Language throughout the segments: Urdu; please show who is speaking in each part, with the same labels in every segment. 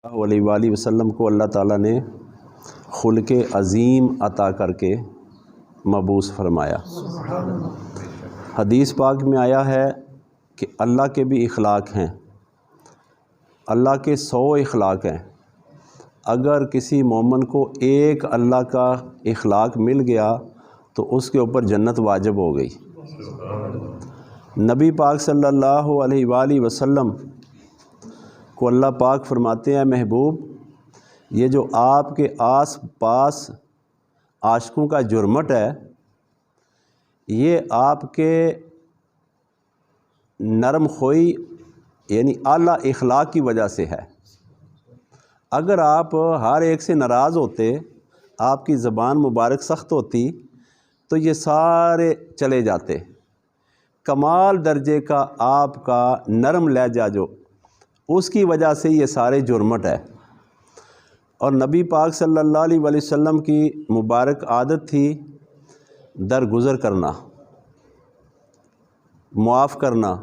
Speaker 1: علیہ وآلہ وسلم کو اللہ تعالیٰ نے خلق عظیم عطا کر کے مبعوث فرمایا۔ حدیث پاک میں آیا ہے کہ اللہ کے بھی اخلاق ہیں، اللہ کے 100 اخلاق ہیں۔ اگر کسی مومن کو ایک اللہ کا اخلاق مل گیا تو اس کے اوپر جنت واجب ہو گئی۔ نبی پاک صلی اللہ علیہ وآلہ وسلم کو اللہ پاک فرماتے ہیں، محبوب یہ جو آپ کے آس پاس عاشقوں کا جرمٹ ہے، یہ آپ کے نرم خوئی یعنی اعلیٰ اخلاق کی وجہ سے ہے۔ اگر آپ ہر ایک سے ناراض ہوتے، آپ کی زبان مبارک سخت ہوتی تو یہ سارے چلے جاتے۔ کمال درجے کا آپ کا نرم لہجہ جو اس کی وجہ سے یہ سارے جرمٹ ہے۔ اور نبی پاک صلی اللہ علیہ وسلم کی مبارک عادت تھی درگزر کرنا، معاف کرنا،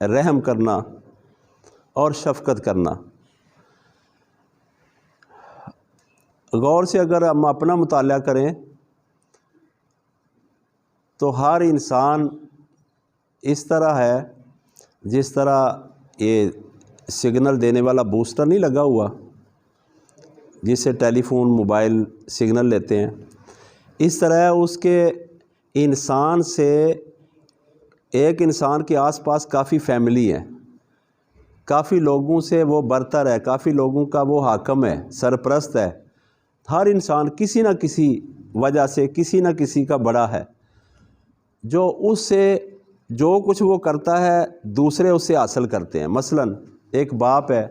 Speaker 1: رحم کرنا اور شفقت کرنا۔ غور سے اگر ہم اپنا مطالعہ کریں تو ہر انسان اس طرح ہے جس طرح یہ سگنل دینے والا بوسٹر نہیں لگا ہوا جس سے ٹیلی فون موبائل سگنل لیتے ہیں، اس طرح اس کے انسان سے ایک انسان کے آس پاس کافی فیملی ہے، کافی لوگوں سے وہ برتر ہے، کافی لوگوں کا وہ حاکم ہے، سرپرست ہے۔ ہر انسان کسی نہ کسی وجہ سے کسی نہ کسی کا بڑا ہے، جو اس سے جو کچھ وہ کرتا ہے دوسرے اس سے حاصل کرتے ہیں۔ مثلا ایک باپ ہے،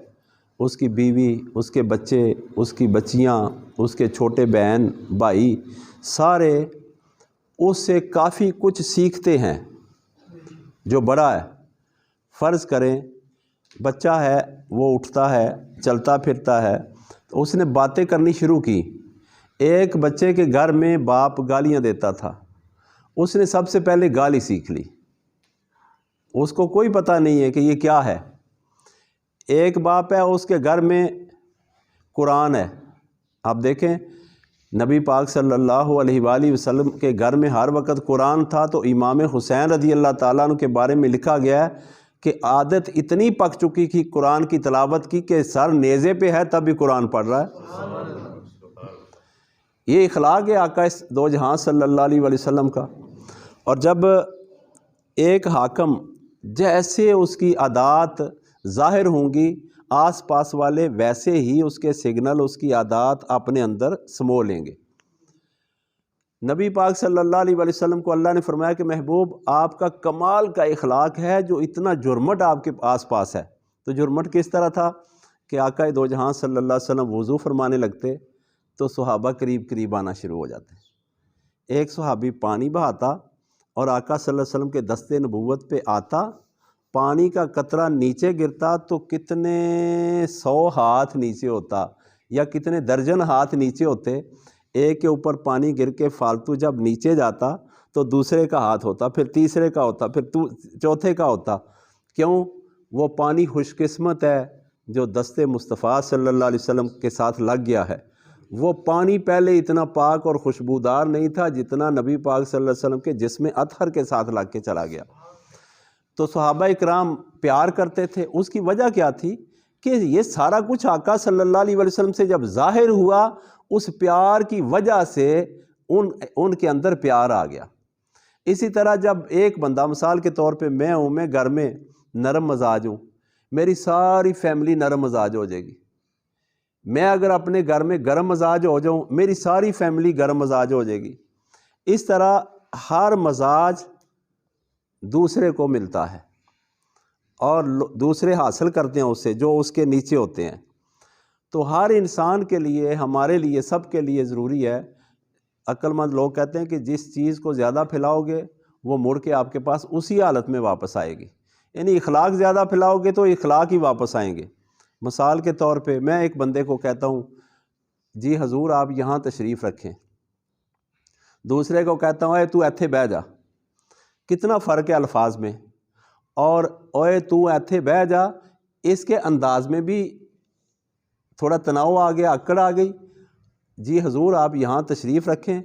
Speaker 1: اس کی بیوی، اس کے بچے، اس کی بچیاں، اس کے چھوٹے بہن بھائی سارے اس سے کافی کچھ سیکھتے ہیں جو بڑا ہے۔ فرض کریں بچہ ہے، وہ اٹھتا ہے، چلتا پھرتا ہے، تو اس نے باتیں کرنی شروع کی۔ ایک بچے کے گھر میں باپ گالیاں دیتا تھا، اس نے سب سے پہلے گالی سیکھ لی، اس کو کوئی پتہ نہیں ہے کہ یہ کیا ہے۔ ایک باپ ہے، اس کے گھر میں قرآن ہے۔ آپ دیکھیں نبی پاک صلی اللہ علیہ وآلہ وسلم کے گھر میں ہر وقت قرآن تھا، تو امام حسین رضی اللہ تعالیٰ عنہ کے بارے میں لکھا گیا ہے کہ عادت اتنی پک چکی تھی قرآن کی تلاوت کی کہ سر نیزے پہ ہے تب بھی قرآن پڑھ رہا ہے۔ یہ اخلاق ہے آقا دو جہاں صلی اللہ علیہ وسلم کا۔ اور جب ایک حاکم جیسے اس کی عادات ظاہر ہوں گی، آس پاس والے ویسے ہی اس کے سگنل، اس کی عادات اپنے اندر سمو لیں گے۔ نبی پاک صلی اللہ علیہ وسلم کو اللہ نے فرمایا کہ محبوب آپ کا کمال کا اخلاق ہے جو اتنا جرمٹ آپ کے آس پاس ہے۔ تو جرمٹ کس طرح تھا کہ آقا دو جہاں صلی اللہ علیہ وسلم وضو فرمانے لگتے تو صحابہ قریب قریب آنا شروع ہو جاتے۔ ایک صحابی پانی بہاتا اور آقا صلی اللہ علیہ وسلم کے دستے نبوت پہ آتا، پانی کا قطرہ نیچے گرتا تو کتنے 100 ہاتھ نیچے ہوتا یا کتنے درجن ہاتھ نیچے ہوتے۔ ایک کے اوپر پانی گر کے فالتو جب نیچے جاتا تو دوسرے کا ہاتھ ہوتا، پھر تیسرے کا ہوتا، پھر چوتھے کا ہوتا۔ کیوں؟ وہ پانی خوش قسمت ہے جو دستے مصطفیٰ صلی اللہ علیہ وسلم کے ساتھ لگ گیا ہے۔ وہ پانی پہلے اتنا پاک اور خوشبودار نہیں تھا جتنا نبی پاک صلی اللہ علیہ وسلم کے جسم اطہر کے ساتھ لگ کے چلا گیا۔ تو صحابہ اکرام پیار کرتے تھے۔ اس کی وجہ کیا تھی کہ یہ سارا کچھ آقا صلی اللہ علیہ وسلم سے جب ظاہر ہوا، اس پیار کی وجہ سے ان کے اندر پیار آ گیا۔ اسی طرح جب ایک بندہ، مثال کے طور پہ میں ہوں، میں گھر میں نرم مزاج ہوں، میری ساری فیملی نرم مزاج ہو جائے گی۔ میں اگر اپنے گھر میں گرم مزاج ہو جاؤں، میری ساری فیملی گرم مزاج ہو جائے گی۔ اس طرح ہر مزاج دوسرے کو ملتا ہے اور دوسرے حاصل کرتے ہیں اس سے جو اس کے نیچے ہوتے ہیں۔ تو ہر انسان کے لیے، ہمارے لیے، سب کے لیے ضروری ہے۔ عقل مند لوگ کہتے ہیں کہ جس چیز کو زیادہ پھیلاؤ گے وہ مڑ کے آپ کے پاس اسی حالت میں واپس آئے گی۔ یعنی اخلاق زیادہ پھیلاؤ گے تو اخلاق ہی واپس آئیں گے۔ مثال کے طور پہ میں ایک بندے کو کہتا ہوں جی حضور آپ یہاں تشریف رکھیں، دوسرے کو کہتا ہوں اے تو ایتھے بہ جا۔ کتنا فرق ہے الفاظ میں، اور اوے تو ایتھے بہ جا اس کے انداز میں بھی تھوڑا تناؤ آ گیا، اکڑ آ گئی، جی حضور آپ یہاں تشریف رکھیں.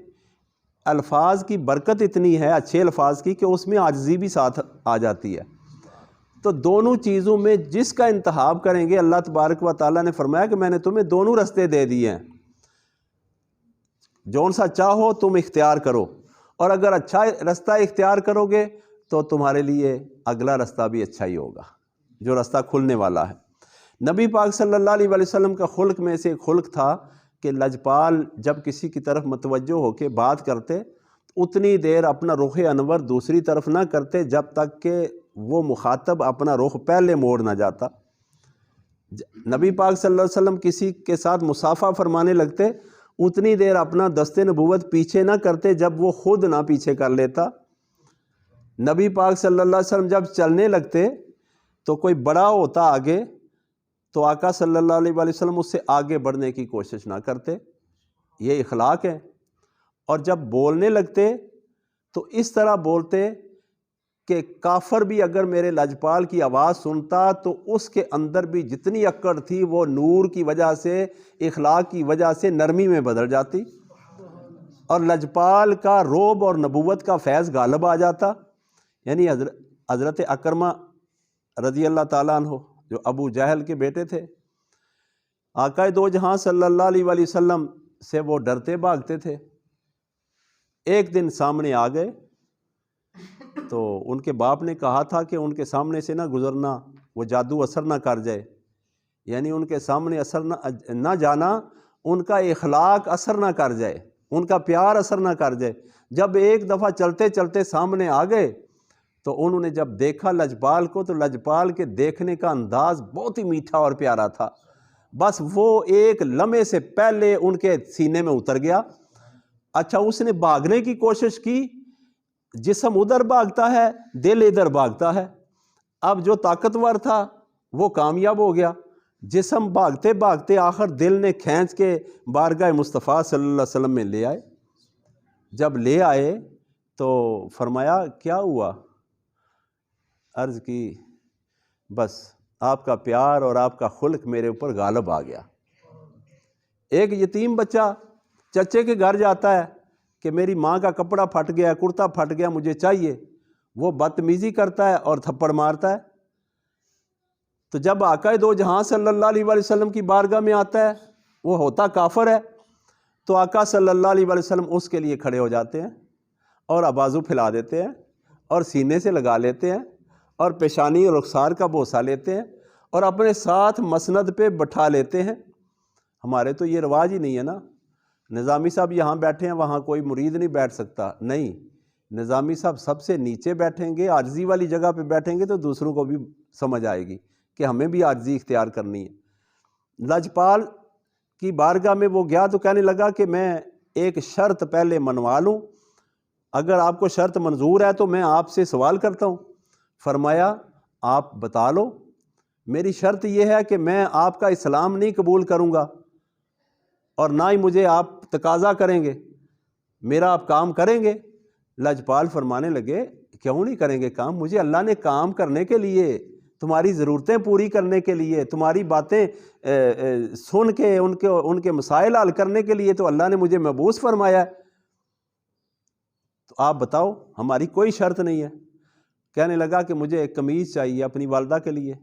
Speaker 1: الفاظ کی برکت اتنی ہے اچھے الفاظ کی کہ اس میں عاجزی بھی ساتھ آ جاتی ہے. تو دونوں چیزوں میں جس کا انتخاب کریں گے، اللہ تبارک و تعالیٰ نے فرمایا کہ میں نے تمہیں دونوں رستے دے دیے ہیں، جون سا چاہو تم اختیار کرو، اور اگر اچھا رستہ اختیار کرو گے تو تمہارے لیے اگلا رستہ بھی اچھا ہی ہوگا، جو رستہ کھلنے والا ہے. نبی پاک صلی اللہ علیہ وسلم کا خلق میں سے ایک خلق تھا کہ لجپال جب کسی کی طرف متوجہ ہو کے بات کرتے اتنی دیر اپنا رخ انور دوسری طرف نہ کرتے جب تک کہ وہ مخاطب اپنا رخ پہلے موڑ نہ جاتا. نبی پاک صلی اللہ علیہ وسلم کسی کے ساتھ مصافحہ فرمانے لگتے اتنی دیر اپنا دست نبوت پیچھے نہ کرتے جب وہ خود نہ پیچھے کر لیتا. نبی پاک صلی اللہ علیہ وسلم جب چلنے لگتے تو کوئی بڑا ہوتا آگے تو آقا صلی اللہ علیہ وسلم اس سے آگے بڑھنے کی کوشش نہ کرتے. یہ اخلاق ہے. اور جب بولنے لگتے تو اس طرح بولتے کہ کافر بھی اگر میرے لجپال کی آواز سنتا تو اس کے اندر بھی جتنی اکڑ تھی وہ نور کی وجہ سے، اخلاق کی وجہ سے نرمی میں بدل جاتی، اور لجپال کا رعب اور نبوت کا فیض غالب آ جاتا. یعنی حضرت اکرمہ رضی اللہ تعالیٰ عنہ جو ابو جہل کے بیٹے تھے، آقا دو جہاں صلی اللہ علیہ وسلم سے وہ ڈرتے بھاگتے تھے. ایک دن سامنے آ گئے تو ان کے باپ نے کہا تھا کہ ان کے سامنے سے نہ گزرنا، وہ جادو اثر نہ کر جائے، یعنی ان کے سامنے اثر نہ جانا، ان کا اخلاق اثر نہ کر جائے، ان کا پیار اثر نہ کر جائے. جب ایک دفعہ چلتے چلتے سامنے آ گئے تو انہوں نے جب دیکھا لجپال کو تو لجپال کے دیکھنے کا انداز بہت ہی میٹھا اور پیارا تھا. بس وہ ایک لمحے سے پہلے ان کے سینے میں اتر گیا. اچھا اس نے بھاگنے کی کوشش کی، جسم ادھر بھاگتا ہے دل ادھر بھاگتا ہے. اب جو طاقتور تھا وہ کامیاب ہو گیا، جسم بھاگتے بھاگتے آخر دل نے کھینچ کے بارگاہ مصطفیٰ صلی اللہ علیہ وسلم میں لے آئے. جب لے آئے تو فرمایا کیا ہوا؟ عرض کی بس آپ کا پیار اور آپ کا خلق میرے اوپر غالب آ گیا. ایک یتیم بچہ چچے کے گھر جاتا ہے کہ میری ماں کا کپڑا پھٹ گیا، کرتا پھٹ گیا، مجھے چاہیے، وہ بدتمیزی کرتا ہے اور تھپڑ مارتا ہے. تو جب آقا دو جہاں صلی اللہ علیہ وسلم کی بارگاہ میں آتا ہے، وہ ہوتا کافر ہے، تو آقا صلی اللہ علیہ وسلم اس کے لیے کھڑے ہو جاتے ہیں اور بازو پھیلا دیتے ہیں اور سینے سے لگا لیتے ہیں اور پیشانی اور رخسار کا بوسہ لیتے ہیں اور اپنے ساتھ مسند پہ بٹھا لیتے ہیں. ہمارے تو یہ رواج ہی نہیں ہے نا. نظامی صاحب یہاں بیٹھے ہیں وہاں کوئی مرید نہیں بیٹھ سکتا، نہیں، نظامی صاحب سب سے نیچے بیٹھیں گے، عاجزی والی جگہ پہ بیٹھیں گے تو دوسروں کو بھی سمجھ آئے گی کہ ہمیں بھی عاجزی اختیار کرنی ہے. لجپال کی بارگاہ میں وہ گیا تو کہنے لگا کہ میں ایک شرط پہلے منوا لوں، اگر آپ کو شرط منظور ہے تو میں آپ سے سوال کرتا ہوں. فرمایا آپ بتا لو. میری شرط یہ ہے کہ میں آپ کا اسلام نہیں قبول کروں گا اور نہ ہی مجھے آپ تقاضا کریں گے، میرا آپ کام کریں گے. لجپال فرمانے لگے کیوں نہیں کریں گے کام؟ مجھے اللہ نے کام کرنے کے لیے، تمہاری ضرورتیں پوری کرنے کے لیے، تمہاری باتیں سن کے ان کے مسائل حل کرنے کے لیے تو اللہ نے مجھے مبعوث فرمایا ہے. تو آپ بتاؤ، ہماری کوئی شرط نہیں ہے. کہنے لگا کہ مجھے ایک قمیض چاہیے اپنی والدہ کے لیے.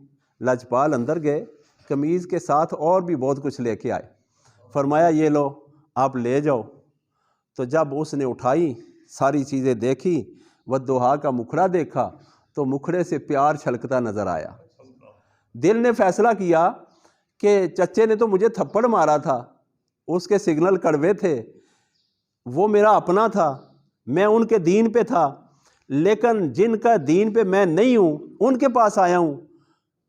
Speaker 1: لجپال اندر گئے، قمیض کے ساتھ اور بھی بہت کچھ لے کے آئے. فرمایا یہ لو آپ لے جاؤ. تو جب اس نے اٹھائی، ساری چیزیں دیکھی، والضحیٰ کا مکھڑا دیکھا تو مکھڑے سے پیار چھلکتا نظر آیا. دل نے فیصلہ کیا کہ چچے نے تو مجھے تھپڑ مارا تھا، اس کے سگنل کڑوے تھے، وہ میرا اپنا تھا، میں ان کے دین پہ تھا، لیکن جن کا دین پہ میں نہیں ہوں ان کے پاس آیا ہوں.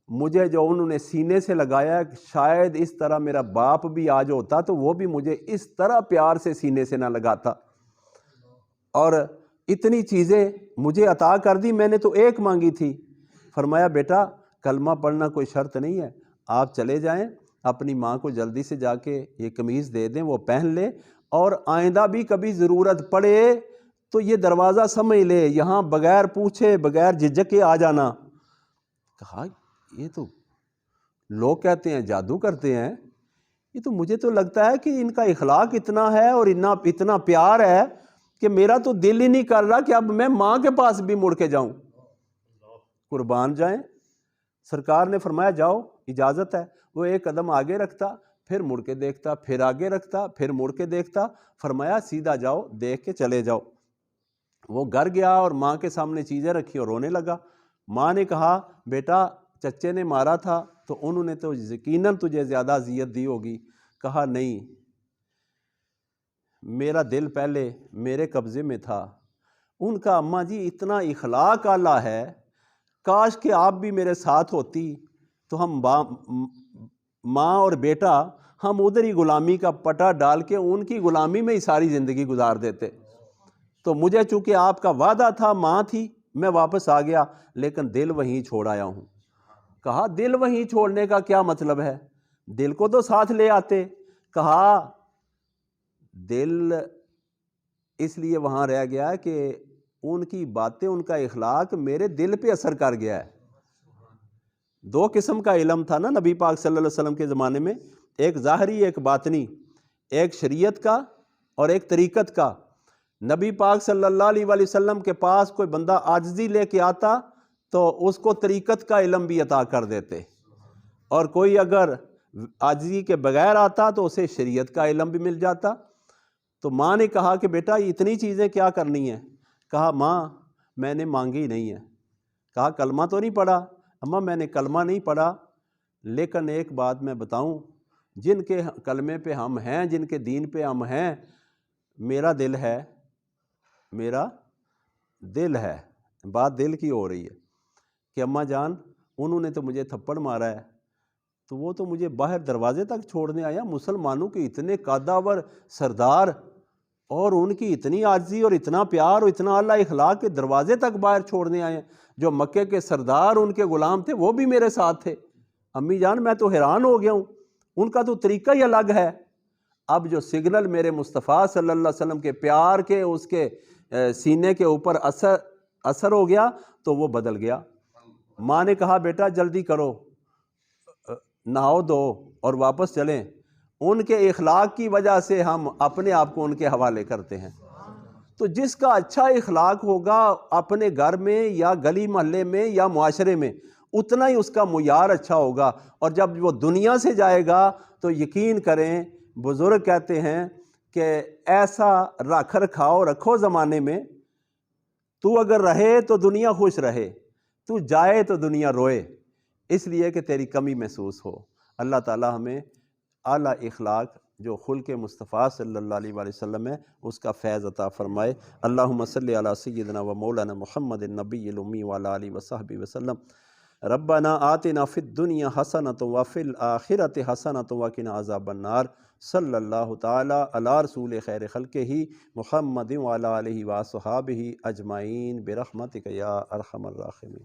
Speaker 1: مجھے جو انہوں نے سینے سے لگایا، شاید اس طرح میرا باپ بھی آج ہوتا تو وہ بھی مجھے اس طرح پیار سے سینے سے نہ لگاتا. اور اتنی چیزیں مجھے عطا کر دی، میں نے تو ایک مانگی تھی. فرمایا بیٹا کلمہ پڑھنا کوئی شرط نہیں ہے، آپ چلے جائیں، اپنی ماں کو جلدی سے جا کے یہ قمیض دے دیں، وہ پہن لے، اور آئندہ بھی کبھی ضرورت پڑے تو یہ دروازہ سمجھ لے، یہاں بغیر پوچھے بغیر جھجک کے آ جانا. کہا یہ تو لوگ کہتے ہیں جادو کرتے ہیں، یہ تو مجھے تو لگتا ہے کہ ان کا اخلاق اتنا ہے اور اتنا پیار ہے کہ میرا تو دل ہی نہیں کر رہا کہ اب میں ماں کے پاس بھی مڑ کے جاؤں۔ قربان جائیں۔ سرکار نے فرمایا جاؤ، اجازت ہے۔ وہ ایک قدم آگے رکھتا، پھر مڑ کے دیکھتا، پھر آگے رکھتا، پھر مڑ کے دیکھتا۔ فرمایا سیدھا جاؤ، دیکھ کے چلے جاؤ۔ وہ گھر گیا اور ماں کے سامنے چیزیں رکھی اور رونے لگا۔ ماں نے کہا بیٹا چچے نے مارا تھا تو انہوں نے تو یقیناً تجھے زیادہ اذیت دی ہوگی۔ کہا نہیں، میرا دل پہلے میرے قبضے میں تھا۔ ان کا اماں جی اتنا اخلاق اعلیٰ ہے، کاش کہ آپ بھی میرے ساتھ ہوتی تو ہم ماں اور بیٹا ہم ادھر ہی غلامی کا پٹا ڈال کے ان کی غلامی میں ہی ساری زندگی گزار دیتے۔ تو مجھے چونکہ آپ کا وعدہ تھا، ماں تھی، میں واپس آ گیا، لیکن دل وہیں چھوڑ آیا ہوں۔ کہا دل وہیں چھوڑنے کا کیا مطلب ہے؟ دل کو تو ساتھ لے آتے۔ کہا دل اس لیے وہاں رہ گیا کہ ان کی باتیں، ان کا اخلاق میرے دل پہ اثر کر گیا ہے۔ دو قسم کا علم تھا نا نبی پاک صلی اللہ علیہ وسلم کے زمانے میں، ایک ظاہری ایک باطنی، ایک شریعت کا اور ایک طریقت کا۔ نبی پاک صلی اللہ علیہ وسلم کے پاس کوئی بندہ عاجزی لے کے آتا تو اس کو طریقت کا علم بھی عطا کر دیتے، اور کوئی اگر عاجزی کے بغیر آتا تو اسے شریعت کا علم بھی مل جاتا۔ تو ماں نے کہا کہ بیٹا یہ اتنی چیزیں کیا کرنی ہیں؟ کہا ماں میں نے مانگی نہیں ہے۔ کہا کلمہ تو نہیں پڑھا؟ اماں میں نے کلمہ نہیں پڑھا، لیکن ایک بات میں بتاؤں، جن کے کلمے پہ ہم ہیں، جن کے دین پہ ہم ہیں، میرا دل ہے، میرا دل ہے۔ بات دل کی ہو رہی ہے کہ اماں جان انہوں نے تو مجھے تھپڑ مارا ہے، تو وہ تو مجھے باہر دروازے تک چھوڑنے آیا۔ مسلمانوں کے اتنے قاداور سردار اور ان کی اتنی عاجزی اور اتنا پیار اور اتنا اعلیٰ اخلاق کے دروازے تک باہر چھوڑنے آئے ہیں۔ جو مکے کے سردار ان کے غلام تھے وہ بھی میرے ساتھ تھے۔ امی جان میں تو حیران ہو گیا ہوں، ان کا تو طریقہ ہی الگ ہے۔ اب جو سگنل میرے مصطفیٰ صلی اللہ علیہ وسلم کے پیار کے اس کے سینے کے اوپر اثر ہو گیا تو وہ بدل گیا۔ ماں نے کہا بیٹا جلدی کرو، نہاؤ دو اور واپس چلیں۔ ان کے اخلاق کی وجہ سے ہم اپنے آپ کو ان کے حوالے کرتے ہیں۔ تو جس کا اچھا اخلاق ہوگا اپنے گھر میں یا گلی محلے میں یا معاشرے میں، اتنا ہی اس کا معیار اچھا ہوگا، اور جب وہ دنیا سے جائے گا تو یقین کریں بزرگ کہتے ہیں کہ ایسا رکھ رکھاؤ رکھو زمانے میں، تو اگر رہے تو دنیا خوش رہے، تو جائے تو دنیا روئے، اس لیے کہ تیری کمی محسوس ہو۔ اللہ تعالی ہمیں اعلیٰ اخلاق جو خلق مصطفیٰ صلی اللہ علیہ وآلہ وسلم ہے اس کا فیض عطا فرمائے۔ اللہم صلی علی سیدنا و مولانا محمد النبی الامی وعلی آلہ وصحبہ وسلم۔ ربنا آتنا فی الدنیا حسنۃ وفی الآخرۃ حسنۃ وقنا عذاب النار۔ صلی اللہ تعالی علی رسول خیر خلقہ محمد وعلی آلہ وصحبہ اجمعین برحمتک یا ارحم الراحمین۔